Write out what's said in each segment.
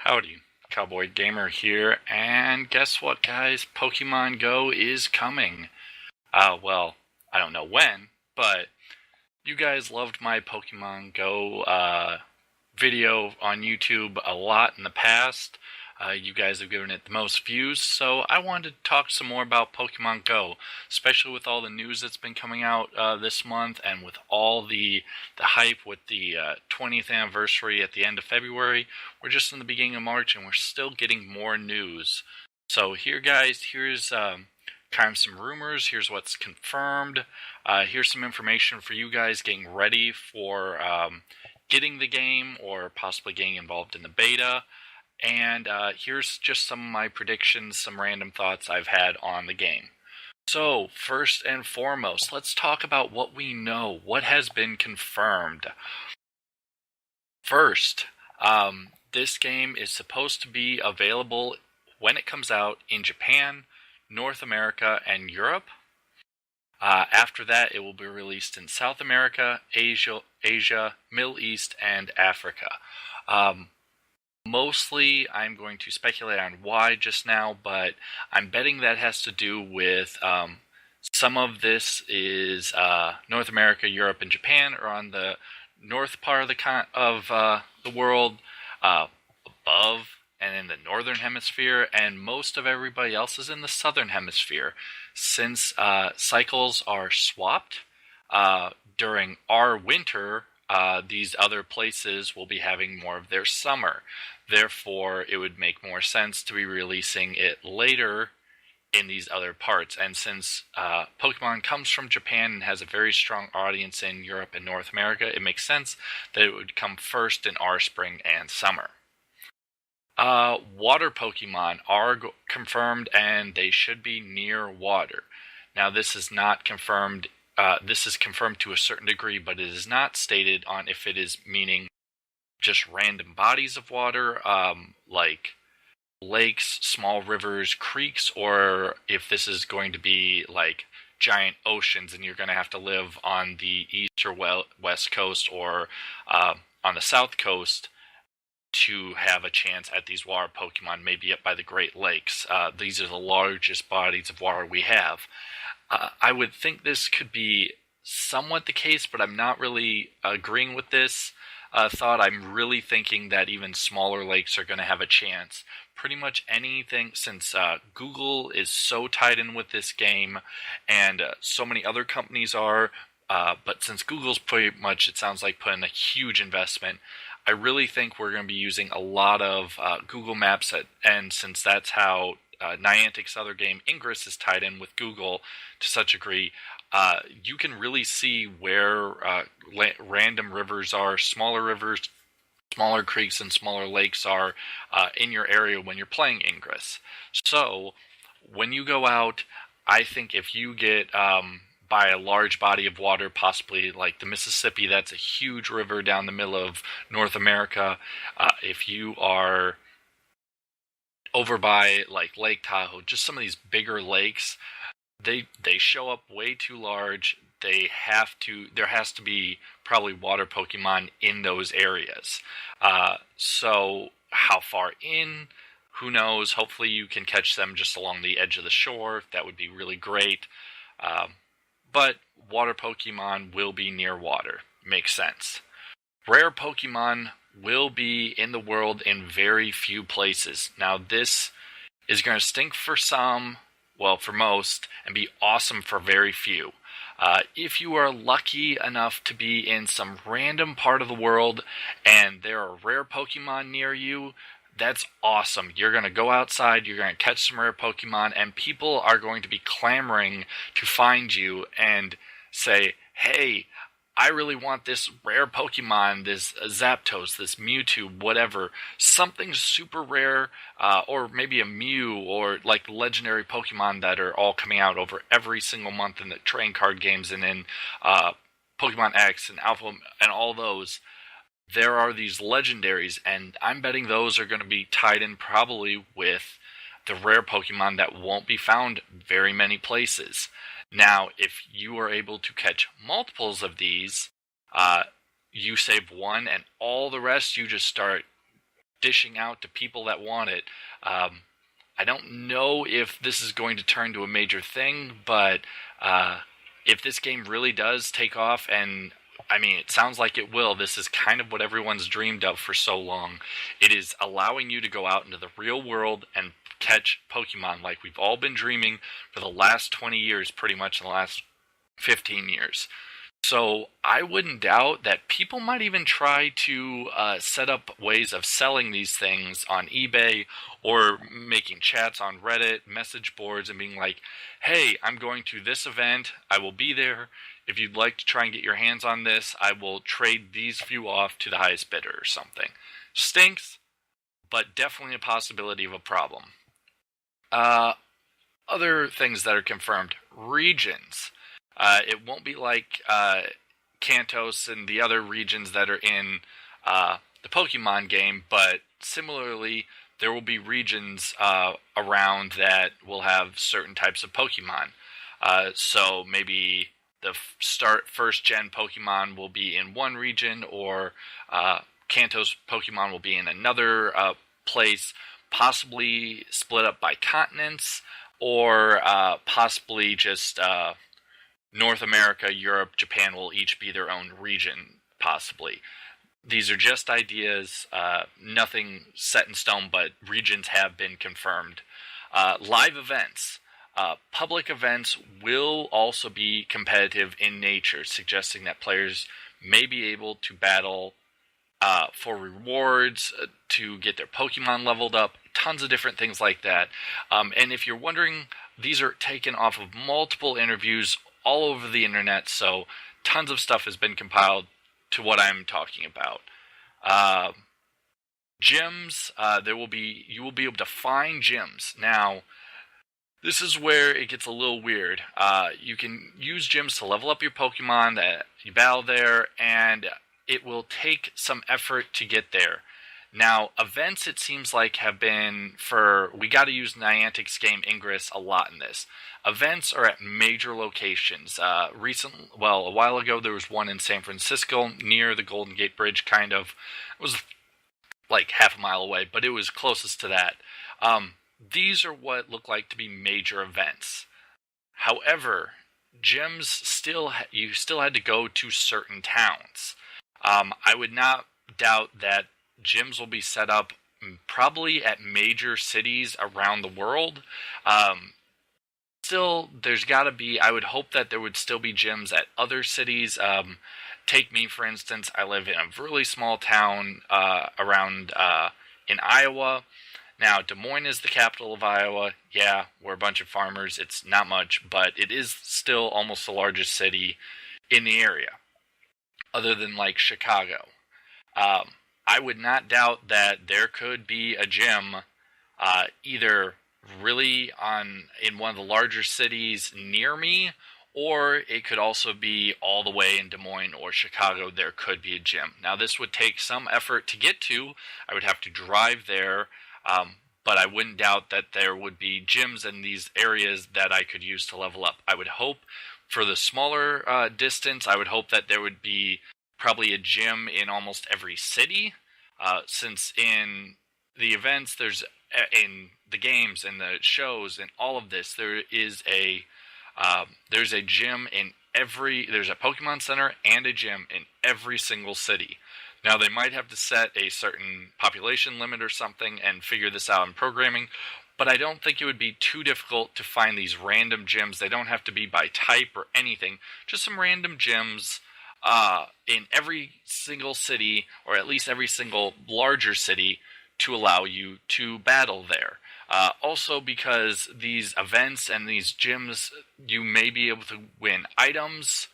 Howdy, Cowboy Gamer here, and guess what, guys? Pokemon Go is coming. Well, I don't know when, but you guys loved my Pokemon Go video on YouTube a lot in the past. You guys have given it the most views, so I wanted to talk some more about Pokemon Go, especially with all the news that's been coming out this month, and with all the hype with the 20th anniversary at the end of February. We're just in the beginning of March, and we're still getting more news. So here, guys, here's kind of some rumors. Here's what's confirmed. Here's some information for you guys getting ready for getting the game or possibly getting involved in the beta. And here's just some of my predictions, some random thoughts I've had on the game. So, first and foremost, let's talk about what we know, what has been confirmed. First, this game is supposed to be available when it comes out in Japan, North America, and Europe. After that, it will be released in South America, Asia, Middle East, and Africa. Mostly, I'm going to speculate on why just now, but I'm betting that has to do with some of this is North America, Europe, and Japan are on the north part of the world, above and in the northern hemisphere, and most of everybody else is in the southern hemisphere. Since cycles are swapped during our winter, these other places will be having more of their summer. Therefore, it would make more sense to be releasing it later in these other parts. And since Pokemon comes from Japan and has a very strong audience in Europe and North America, it makes sense that it would come first in our spring and summer. Water Pokemon are confirmed, and they should be near water. Now, this is not confirmed. This is confirmed to a certain degree, but it is not stated on if it is meaning just random bodies of water, like lakes, small rivers, creeks, or if this is going to be like giant oceans and you're going to have to live on the east or west coast or on the south coast to have a chance at these water Pokemon, maybe up by the Great Lakes. These are the largest bodies of water we have. I would think this could be somewhat the case, but I'm not really agreeing with this thought. I'm really thinking that even smaller lakes are going to have a chance. Pretty much anything, since Google is so tied in with this game, and so many other companies are, but since Google's pretty much, it sounds like, putting a huge investment, I really think we're going to be using a lot of Google Maps, and since that's how Niantic's other game, Ingress, is tied in with Google to such a degree, you can really see where random rivers are, smaller rivers, smaller creeks, and smaller lakes are in your area when you're playing Ingress. So, when you go out, I think if you get by a large body of water, possibly like the Mississippi, that's a huge river down the middle of North America. If you are over by like Lake Tahoe, just some of these bigger lakes, they show up way too large. There has to be probably water Pokemon in those areas. So how far in? Who knows? Hopefully you can catch them just along the edge of the shore. That would be really great. But water Pokemon will be near water. Makes sense. Rare Pokemon will be in the world in very few places. Now, this is going to stink for some, well, for most, and be awesome for very few. If you are lucky enough to be in some random part of the world and there are rare Pokemon near you, that's awesome. You're going to go outside, you're going to catch some rare Pokemon, and people are going to be clamoring to find you and say, hey, I really want this rare Pokemon, this Zapdos, this Mewtwo, whatever. Something super rare, or maybe a Mew, or like the legendary Pokemon that are all coming out over every single month in the trading card games and in Pokemon X and Alpha and all those. There are these legendaries, and I'm betting those are going to be tied in probably with the rare Pokemon that won't be found very many places. Now, if you are able to catch multiples of these, you save one, and all the rest you just start dishing out to people that want it. I don't know if this is going to turn to a major thing, but if this game really does take off, and I mean, it sounds like it will, this is kind of what everyone's dreamed of for so long. It is allowing you to go out into the real world and catch Pokemon like we've all been dreaming for the last 20 years, pretty much in the last 15 years. So I wouldn't doubt that people might even try to set up ways of selling these things on eBay or making chats on Reddit, message boards, and being like, hey, I'm going to this event. I will be there. If you'd like to try and get your hands on this, I will trade these few off to the highest bidder or something. Stinks, but definitely a possibility of a problem. Other things that are confirmed. Regions. It won't be like Kantos and the other regions that are in the Pokemon game, but similarly, there will be regions around that will have certain types of Pokemon. So maybe the first-gen Pokemon will be in one region, or Kantos Pokemon will be in another place, possibly split up by continents, or possibly just... North America, Europe, Japan will each be their own region, possibly. These are just ideas, nothing set in stone, but regions have been confirmed. Live events. Public events will also be competitive in nature, suggesting that players may be able to battle for rewards, to get their Pokemon leveled up, tons of different things like that. And if you're wondering, these are taken off of multiple interviews all over the internet, so tons of stuff has been compiled to what I'm talking about. Gyms, you will be able to find gyms. Now, this is where it gets a little weird. You can use gyms to level up your Pokemon that you battle there, and it will take some effort to get there. Now, events, it seems like, have been we got to use Niantic's game Ingress a lot in this. Events are at major locations. A while ago, there was one in San Francisco near the Golden Gate Bridge, kind of. It was like half a mile away, but it was closest to that. These are what look like to be major events. However, gyms you still had to go to certain towns. I would not doubt that gyms will be set up probably at major cities around the world. Still, there's got to be, I would hope that there would still be gyms at other cities. Take me, for instance. I live in a really small town around in Iowa. Now, Des Moines is the capital of Iowa. Yeah, we're a bunch of farmers. It's not much, but it is still almost the largest city in the area, other than, like, Chicago. I would not doubt that there could be a gym either really in one of the larger cities near me, or it could also be all the way in Des Moines or Chicago. There could be a gym. Now, this would take some effort to get to. I would have to drive there, but I wouldn't doubt that there would be gyms in these areas that I could use to level up. I would hope for the smaller distance, I would hope that there would be probably a gym in almost every city, since in the events, in the games and the shows and all of this, there's a gym there's a Pokemon Center and a gym in every single city. Now, they might have to set a certain population limit or something and figure this out in programming, but I don't think it would be too difficult to find these random gyms. They don't have to be by type or anything, just some random gyms in every single city, or at least every single larger city, to allow you to battle there. Also, because these events and these gyms, you may be able to win items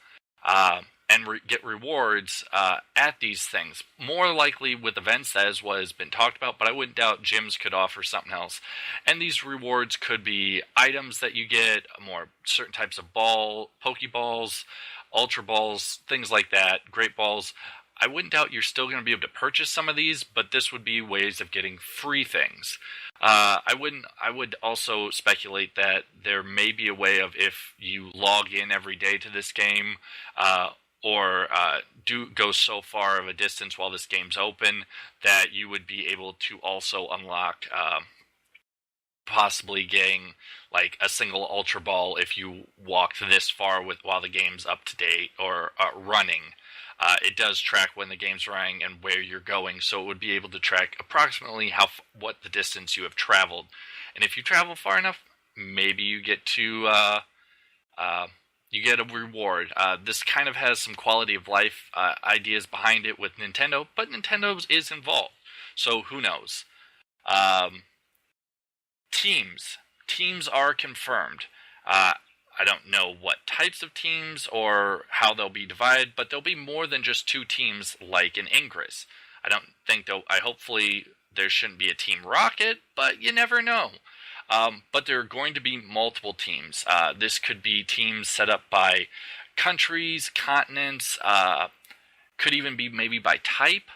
and get rewards at these things. More likely with events, that is what has been talked about, but I wouldn't doubt gyms could offer something else. And these rewards could be items that you get, more certain types of Pokeballs, Ultra Balls, things like that, Great Balls. I wouldn't doubt you're still going to be able to purchase some of these, but this would be ways of getting free things. I would also speculate that there may be a way of, if you log in every day to this game, or do go so far of a distance while this game's open that you would be able to also unlock possibly getting like a single Ultra Ball if you walked this far while the game's up to date or running. It does track when the game's running and where you're going, so it would be able to track approximately what the distance you have traveled. And if you travel far enough, maybe you get to you get a reward. This kind of has some quality of life ideas behind it with Nintendo, but Nintendo is involved, so who knows? Teams are confirmed. I don't know what types of teams or how they'll be divided, but there'll be more than just 2 teams like in Ingress. I don't think hopefully there shouldn't be a Team Rocket, but you never know. But there are going to be multiple teams. This could be teams set up by countries, continents, could even be maybe by type,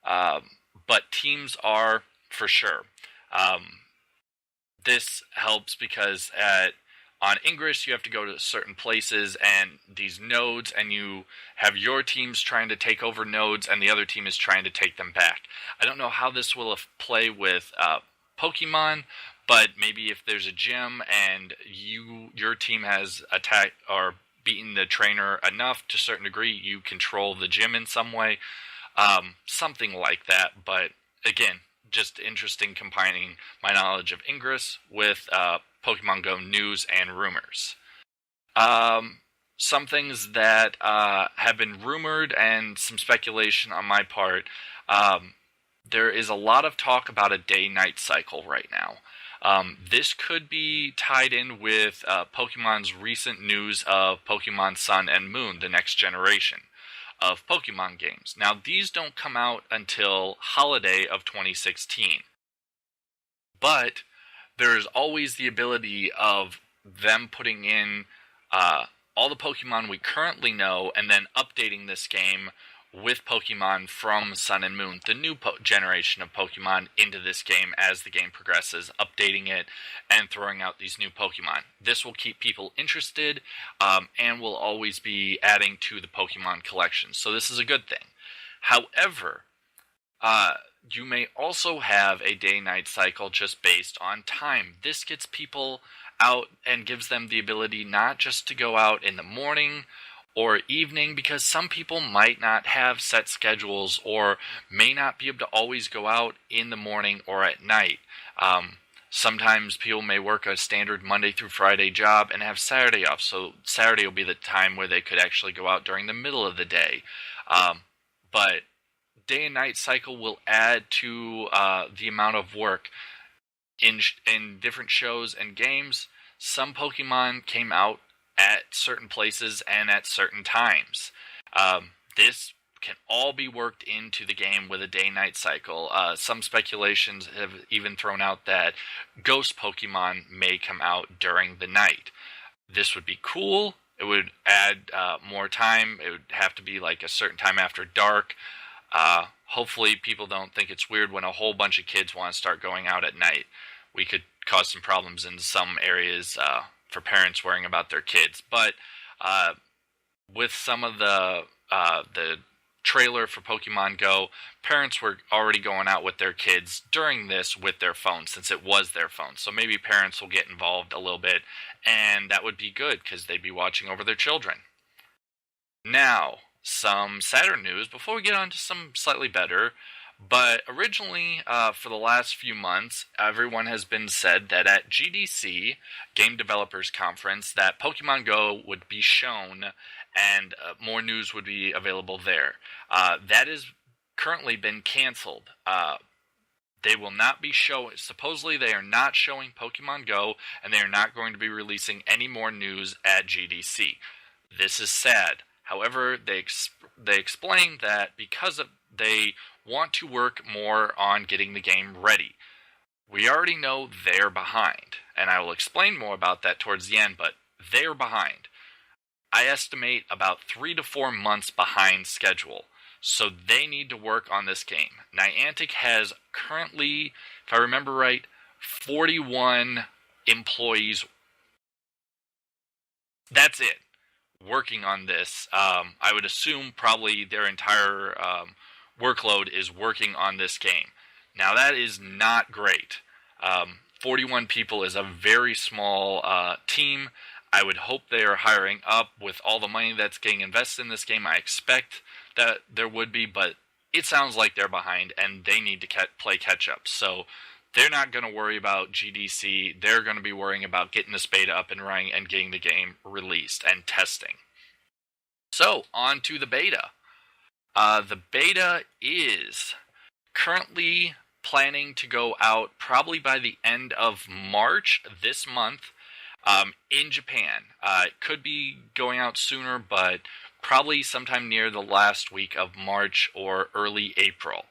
but teams are for sure. This helps because on Ingress, you have to go to certain places and these nodes, and you have your teams trying to take over nodes, and the other team is trying to take them back. I don't know how this will play with Pokemon, but maybe if there's a gym and your team has attacked or beaten the trainer enough to a certain degree, you control the gym in some way. Something like that, but again, just interesting combining my knowledge of Ingress with Pokemon Go news and rumors. Some things that have been rumored and some speculation on my part. There is a lot of talk about a day-night cycle right now. This could be tied in with Pokemon's recent news of Pokemon Sun and Moon, the next generation of Pokemon games. Now, these don't come out until holiday of 2016. But there's always the ability of them putting in all the Pokemon we currently know and then updating this game with Pokemon from Sun and Moon, the new generation of Pokemon, into this game as the game progresses, updating it and throwing out these new Pokemon. This will keep people interested and will always be adding to the Pokemon collection. So this is a good thing. However, you may also have a day-night cycle just based on time. This gets people out and gives them the ability not just to go out in the morning or evening, because some people might not have set schedules or may not be able to always go out in the morning or at night. Sometimes people may work a standard Monday through Friday job and have Saturday off, so Saturday will be the time where they could actually go out during the middle of the day. But day and night cycle will add to the amount of work in different shows and games. Some Pokemon came out at certain places and at certain times. This can all be worked into the game with a day-night cycle. Some speculations have even thrown out that ghost Pokemon may come out during the night. This would be cool. It would add more time. It would have to be like a certain time after dark. Hopefully people don't think it's weird when a whole bunch of kids want to start going out at night. We could cause some problems in some areas for parents worrying about their kids. But with some of the trailer for Pokemon Go, parents were already going out with their kids during this with their phones, since it was their phone. So maybe parents will get involved a little bit, and that would be good because they'd be watching over their children. Now, some sadder news before we get on to some slightly better. But originally, for the last few months, everyone has been said that at GDC, Game Developers Conference, that Pokemon Go would be shown and more news would be available there. That has currently been canceled. They will not be showing, supposedly they are not showing Pokemon Go, and they are not going to be releasing any more news at GDC. This is sad. However, they explain that because they want to work more on getting the game ready. We already know they're behind, and I will explain more about that towards the end, but they're behind. I estimate about 3 to 4 months behind schedule, so they need to work on this game. Niantic has currently, if I remember right, 41 employees. That's it. working on this. I would assume probably their entire workload is working on this game. Now that is not great. 41 people is a very small team. I would hope they are hiring up with all the money that's getting invested in this game. I expect that there would be, but it sounds like they're behind and they need to play catch up. So they're not going to worry about GDC. They're going to be worrying about getting this beta up and running and getting the game released and testing. So on to the beta. The beta is currently planning to go out probably by the end of March this month in Japan. It could be going out sooner, but probably sometime near the last week of March or early April.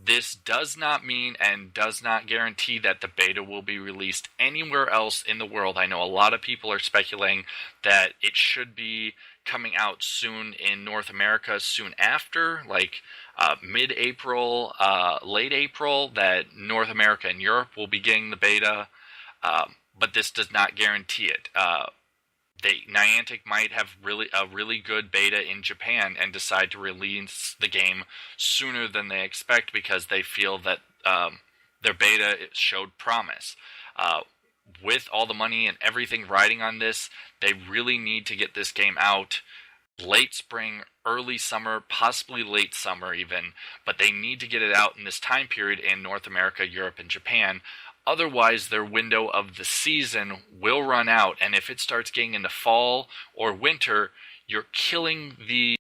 This does not mean and does not guarantee that the beta will be released anywhere else in the world. I know a lot of people are speculating that it should be coming out soon in North America soon after, like mid-April, late April, that North America and Europe will be getting the beta, but this does not guarantee it. Niantic might have a really good beta in Japan and decide to release the game sooner than they expect because they feel that their beta showed promise. With all the money and everything riding on this, they really need to get this game out late spring, early summer, possibly late summer even, but they need to get it out in this time period in North America, Europe, and Japan. Otherwise, their window of the season will run out, and if it starts getting into fall or winter, you're killing the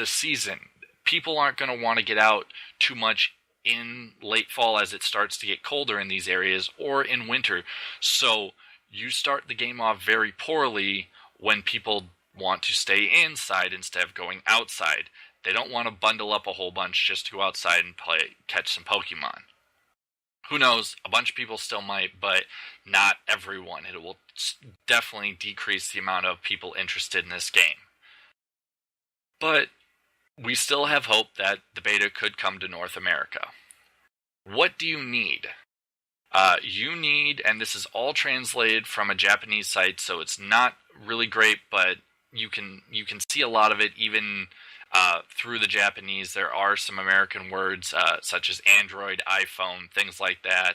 season. People aren't going to want to get out too much in late fall as it starts to get colder in these areas, or in winter. So you start the game off very poorly when people want to stay inside instead of going outside. They don't want to bundle up a whole bunch just to go outside and catch some Pokemon. Who knows, a bunch of people still might, but not everyone. It will definitely decrease the amount of people interested in this game. But we still have hope that the beta could come to North America. What do you need? You need, and this is all translated from a Japanese site, so it's not really great, but you can see a lot of it even through the Japanese. There are some American words such as Android, iPhone, things like that.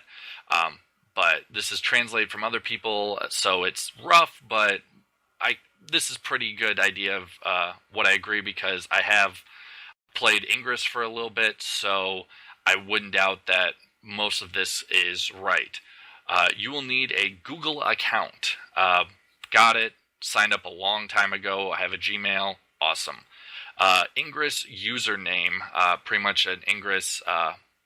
But this is translated from other people, so it's rough, but this is pretty good idea of what I agree, because I have played Ingress for a little bit, so I wouldn't doubt that most of this is right. You will need a Google account. Got it. Signed up a long time ago. I have a Gmail. Awesome. Ingress username, pretty much an Ingress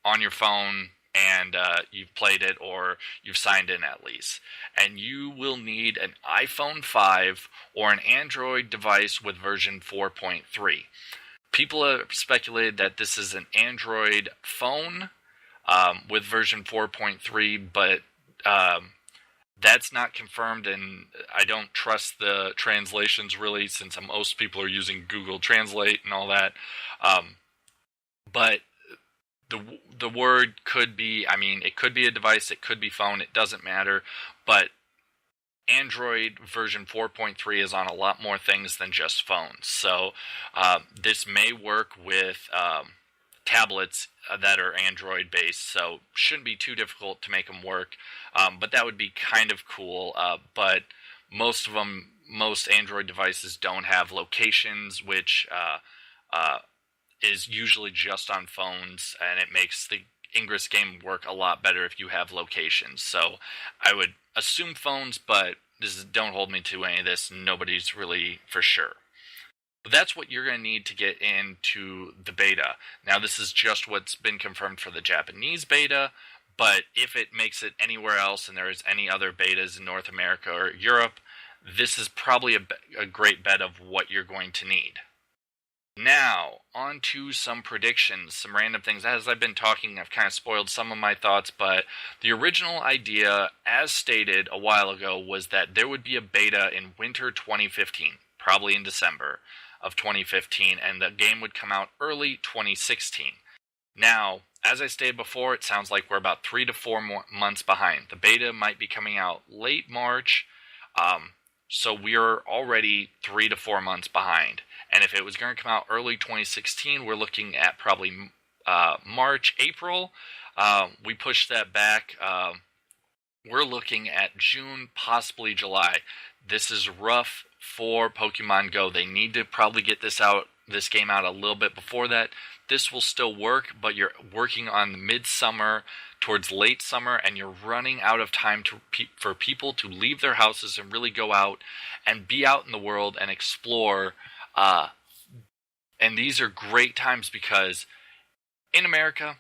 on your phone, and you've played it or you've signed in at least. And you will need an iPhone 5 or an Android device with version 4.3. People have speculated that this is an Android phone with version 4.3, but that's not confirmed, and I don't trust the translations really, since most people are using Google Translate and all that. But the word could be, it could be a device, it could be phone, it doesn't matter. But Android version 4.3 is on a lot more things than just phones. So this may work with tablets that are Android based, so shouldn't be too difficult to make them work. But that would be kind of cool. But most Android devices don't have locations, which is usually just on phones, and it makes the Ingress game work a lot better if you have locations. So I would assume phones, but don't hold me to any of this. Nobody's really for sure. But that's what you're going to need to get into the beta. Now, this is just what's been confirmed for the Japanese beta, but if it makes it anywhere else and there is any other betas in North America or Europe, this is probably a great bet of what you're going to need. Now, on to some predictions, some random things. As I've been talking, I've kind of spoiled some of my thoughts, but the original idea, as stated a while ago, was that there would be a beta in winter 2015, probably in December of 2015, and the game would come out early 2016. Now, as I stated before, it sounds like we're about 3 to 4 more months behind. The beta might be coming out late March, So we are already 3 to 4 months behind. And if it was going to come out early 2016, we're looking at probably March, April. We pushed that back. We're looking at June, possibly July. This is rough for Pokemon Go. They need to probably get this game out a little bit before that. This will still work, but you're working on the midsummer towards late summer, and you're running out of time for people to leave their houses and really go out and be out in the world and explore. And these are great times because in America,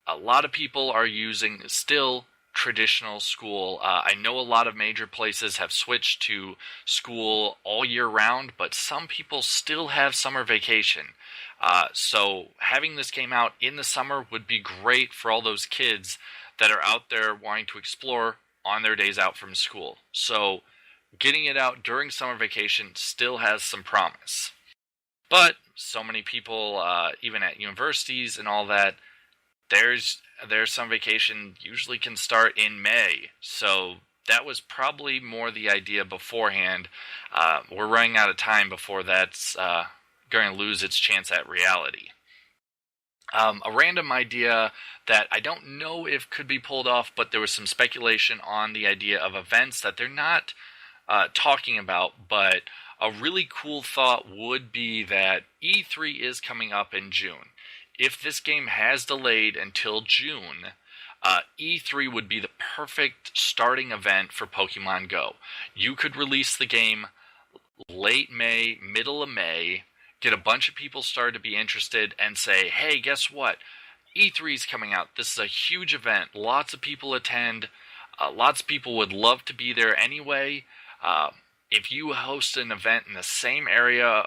a lot of people are using still traditional school. I know a lot of major places have switched to school all year round, but some people still have summer vacation. So having this game out in the summer would be great for all those kids that are out there wanting to explore on their days out from school. So getting it out during summer vacation still has some promise. But so many people, even at universities and all that, their summer vacation usually can start in May. So that was probably more the idea beforehand. We're running out of time before that's going to lose its chance at reality. A random idea that I don't know if could be pulled off, but there was some speculation on the idea of events that they're not talking about, but a really cool thought would be that E3 is coming up in June. If this game has delayed until June, E3 would be the perfect starting event for Pokemon Go. You could release the game late May, middle of May, get a bunch of people started to be interested, and say, hey, guess what? E3 is coming out. This is a huge event. Lots of people attend. Lots of people would love to be there anyway. If you host an event in the same area,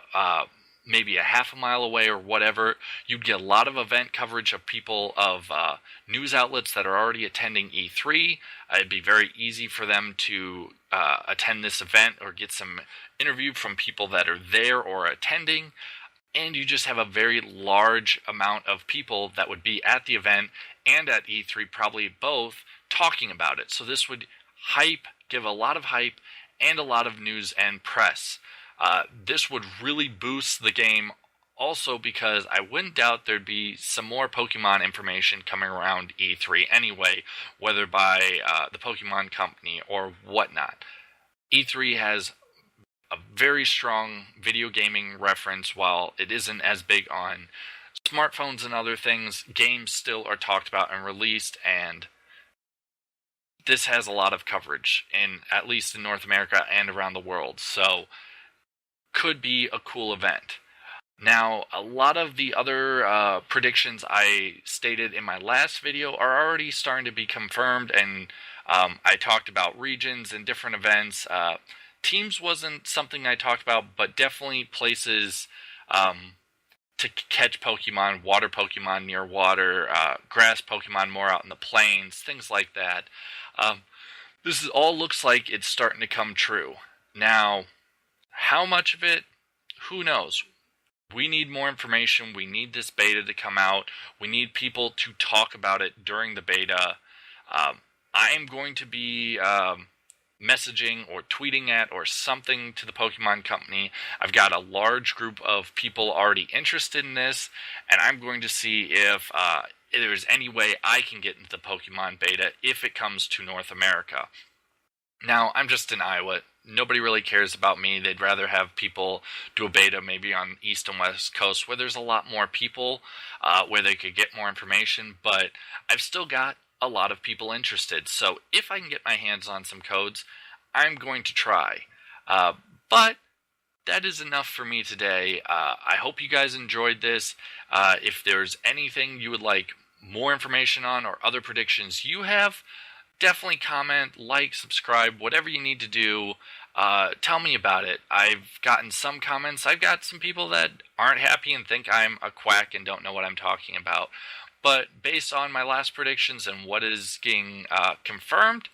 maybe a half a mile away or whatever, you'd get a lot of event coverage of people, of news outlets that are already attending E3. It'd be very easy for them to attend this event or get some interview from people that are there or attending. And you just have a very large amount of people that would be at the event and at E3, probably both, talking about it. So this would give a lot of hype and a lot of news and press. This would really boost the game also because I wouldn't doubt there'd be some more Pokemon information coming around E3 anyway, whether by the Pokemon Company or whatnot. E3 has a very strong video gaming reference. While it isn't as big on smartphones and other things, games still are talked about and released, and this has a lot of coverage, at least in North America and around the world. So could be a cool event. Now, a lot of the other predictions I stated in my last video are already starting to be confirmed, and I talked about regions and different events. Teams wasn't something I talked about, but definitely places to catch Pokemon, water Pokemon near water, grass Pokemon more out in the plains, things like that. This all looks like it's starting to come true. Now, how much of it? Who knows? We need more information. We need this beta to come out. We need people to talk about it during the beta. I am going to be messaging or tweeting at or something to the Pokemon Company. I've got a large group of people already interested in this, and I'm going to see if there's any way I can get into the Pokemon beta if it comes to North America. Now, I'm just in Iowa. Nobody really cares about me. They'd rather have people do a beta maybe on East and West Coast where there's a lot more people, where they could get more information, but I've still got a lot of people interested. So if I can get my hands on some codes, I'm going to try. But that is enough for me today. I hope you guys enjoyed this. If there's anything you would like more information on or other predictions you have, definitely comment, like, subscribe, whatever you need to do. Tell me about it. I've gotten some comments. I've got some people that aren't happy and think I'm a quack and don't know what I'm talking about. But based on my last predictions and what is getting confirmed,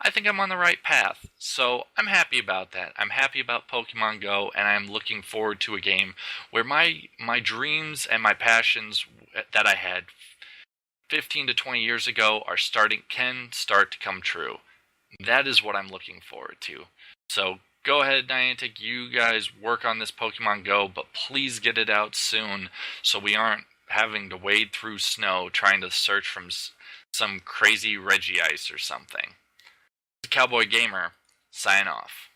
I think I'm on the right path. So I'm happy about that. I'm happy about Pokemon Go, and I'm looking forward to a game where my dreams and my passions that I had 15 to 20 years ago can start to come true. That is what I'm looking forward to. So go ahead, Niantic, you guys work on this Pokemon Go, but please get it out soon so we aren't having to wade through snow trying to search from some crazy Regice or something. The Cowboy Gamer, sign off.